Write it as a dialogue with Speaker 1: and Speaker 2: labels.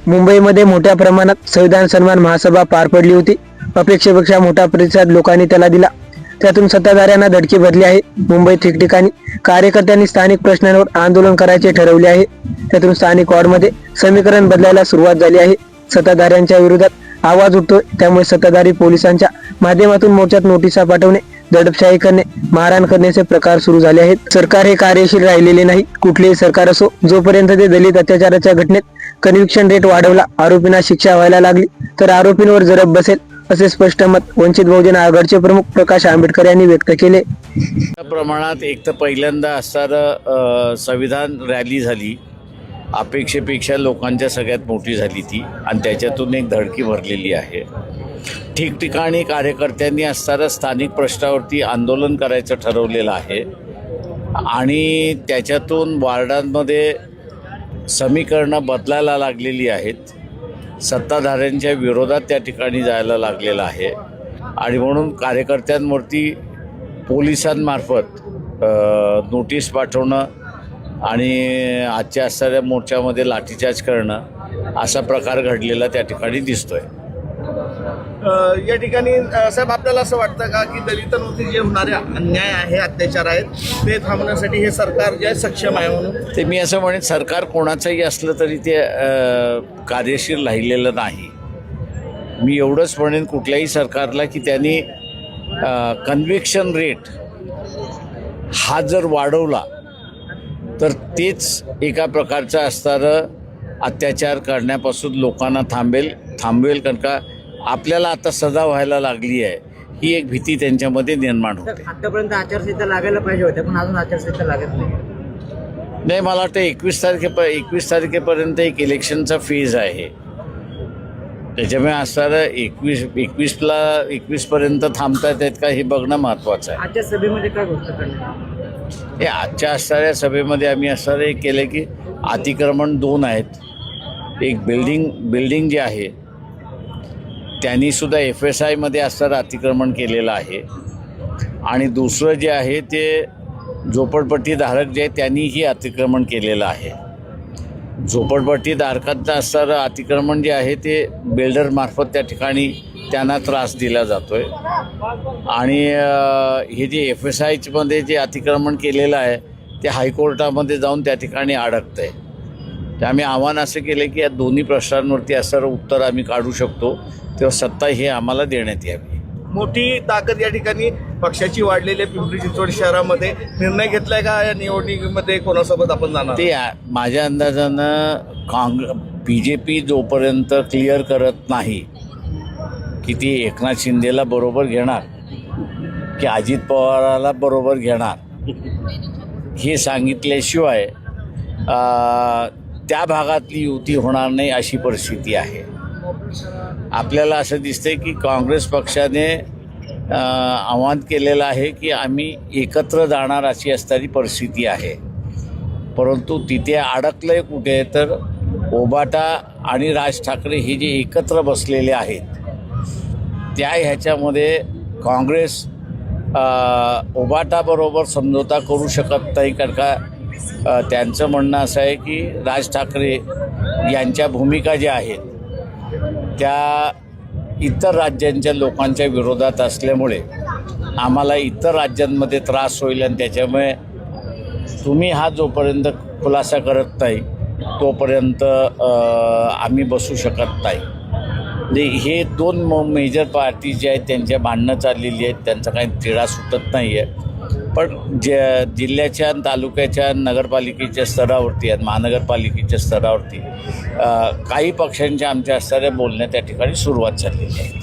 Speaker 1: मुंबईमध्ये मोठ्या प्रमाणात संविधान सन्मान महासभा पार पडली होती. अपेक्षेपेक्षा मोठा प्रतिसाद लोकांनी त्याला दिला. त्यातून सत्ताधाऱ्यांना धडकी भरली आहे. मुंबईत ठिकठिकाणी कार्यकर्त्यांनी स्थानिक प्रश्नांवर आंदोलन करायचे ठरवले आहे. त्यातून स्थानिक वॉर्डमध्ये समीकरण बदलायला सुरुवात झाली आहे. सत्ताधाऱ्यांच्या विरोधात आवाज उठतोय. त्यामुळे सत्ताधारी पोलिसांच्या माध्यमातून मोर्चात नोटिसा पाठवणे, दडपशाही करणे, मारहाण करण्याचे प्रकार सुरू झाले आहेत. सरकार हे कार्यशील राहिलेले नाही. कुठलेही सरकार असो, जोपर्यंत ते दलित अत्याचाराच्या घटनेत कन्व्हिक्शन रेट वाढवला, आरोपींना शिक्षा व्हायला लागली, तर आरोपींवर जरब बसेल, असे स्पष्ट मत वंचित बहुजन आघाडीचे प्रमुख प्रकाश आंबेडकर यांनी व्यक्त केले.
Speaker 2: प्रमाणात एक तर पहिल्यांदा असणारं संविधान रॅली झाली, अपेक्षेपेक्षा लोकांच्या सगळ्यात मोठी झाली ती, आणि त्याच्यातून एक धडकी भरलेली आहे. ठिकठिकाणी कार्यकर्त्यांनी असणारं स्थानिक प्रश्नावरती आंदोलन करायचं ठरवलेलं आहे आणि त्याच्यातून वार्डांमध्ये समीकरणं बदलायला लागलेली आहेत. सत्ताधाऱ्यांच्या विरोधात त्या ठिकाणी जायला लागलेलं आहे आणि म्हणून कार्यकर्त्यांवरती पोलिसांमार्फत नोटीस पाठवणं आणि आजच्या असणाऱ्या मोर्चामध्ये लाठीचार्ज करणं असा प्रकार घडलेला त्या ठिकाणी दिसतोय.
Speaker 3: या ठिकाणी साहेब, आपल्याला असं वाटतं का की दलितांवरती जे होणारे अन्याय आहे, अत्याचार आहेत, ते थांबण्यासाठी हे सरकार जे आहे सक्षम आहे म्हणून?
Speaker 2: ते मी असं म्हणेन, सरकार कोणाचंही असलं तरी ते कार्यशील राहिलेलं नाही. मी एवढंच म्हणेन कुठल्याही सरकारला की त्यांनी कन्व्हिक्शन रेट हा जर वाढवला तर तेच एका प्रकारचं असणारं अत्याचार करण्यापासून लोकांना थांबवेल. कारण का आपल्याला आता सजा व्हायला लागली आहे, ही एक भीती त्यांच्यामध्ये निर्माण होते.
Speaker 4: आतापर्यंत आचारसंहिता लागायला पाहिजे होते, पण अजून आचारसंहिता लागत
Speaker 2: नाही. मला वाटतं 21 तारखेपर्यंत एक इलेक्शनचा फेज आहे. त्याच्यामुळे असणारं 21पर्यंत थांबतात आहेत का हे बघणं महत्त्वाचं आहे.
Speaker 4: आजच्या सभेमध्ये काय गोष्ट करणार?
Speaker 2: हे आजच्या असणाऱ्या सभेमध्ये आम्ही असणारं एक केलं की अतिक्रमण 2 आहेत. एक बिल्डिंग जे आहे त्यांनीसुद्धा FSIमध्ये असणारं अतिक्रमण केलेलं आहे आणि दुसरं जे आहे ते झोपडपट्टीधारक जे आहे त्यांनीही अतिक्रमण केलेलं आहे. झोपडपट्टीधारकांचं असणारं अतिक्रमण जे आहे ते बिल्डरमार्फत त्या ठिकाणी त्यांना त्रास दिला जातो आहे आणि हे जे FSIमध्ये जे अतिक्रमण केलेलं आहे ते हायकोर्टामध्ये जाऊन त्या ठिकाणी अडकतं आहे. त्यामुळे आव्हान असं केलं की या दोन्ही प्रश्नांवरती असणारं उत्तर आम्ही काढू शकतो, तेव्हा सत्ता हे आम्हाला देण्यात यावी.
Speaker 3: मोठी ताकद या ठिकाणी पक्षाची वाढलेली आहे. पिंपरी चिंचवड शहरामध्ये निर्णय घेतलाय का या निवडणुकीमध्ये कोणासोबत आपण जाणार? ते
Speaker 2: माझ्या अंदाजानं BJP जोपर्यंत क्लिअर करत नाही की ती एकनाथ शिंदेला बरोबर घेणार की अजित पवाराला बरोबर घेणार हे सांगितल्याशिवाय त्या भागातली युती होणार नाही अशी परिस्थिती आहे. आपल्याला असं दिसतंय की काँग्रेस पक्षाने आवाहन केलेलं आहे की आम्ही एकत्र जाणार अशी असणारी परिस्थिती आहे. परंतु तिथे अडकलं आहे कुठे तर ओबाटा आणि राज ठाकरे हे जे एकत्र बसलेले आहेत त्या ह्याच्यामध्ये काँग्रेस ओबाटाबरोबर समझोता करू शकत नाही. कारण का त्यांचं म्हणणं असं आहे की राज ठाकरे यांच्या भूमिका ज्या आहेत त्या इतर राज्यांच्या लोकांच्या विरोधात असल्यामुळे आम्हाला इतर राज्यांमध्ये त्रास होईल आणि त्याच्यामुळे तुम्ही हा जोपर्यंत खुलासा करत नाही तोपर्यंत आम्ही बसू शकत नाही. म्हणजे हे 2 मेजर पार्टी जे आहेत त्यांच्या भांडणं चाललेली आहेत, त्यांचा काही तिढा सुटत नाही आहे. पण जिल्ह्याच्या, तालुक्याच्या, नगरपालिकेच्या स्तरावरती आणि महानगरपालिकेच्या स्तरावरती काही पक्षांच्या आमच्या असणाऱ्या बोलण्या त्या ठिकाणी सुरुवात झालेली आहे.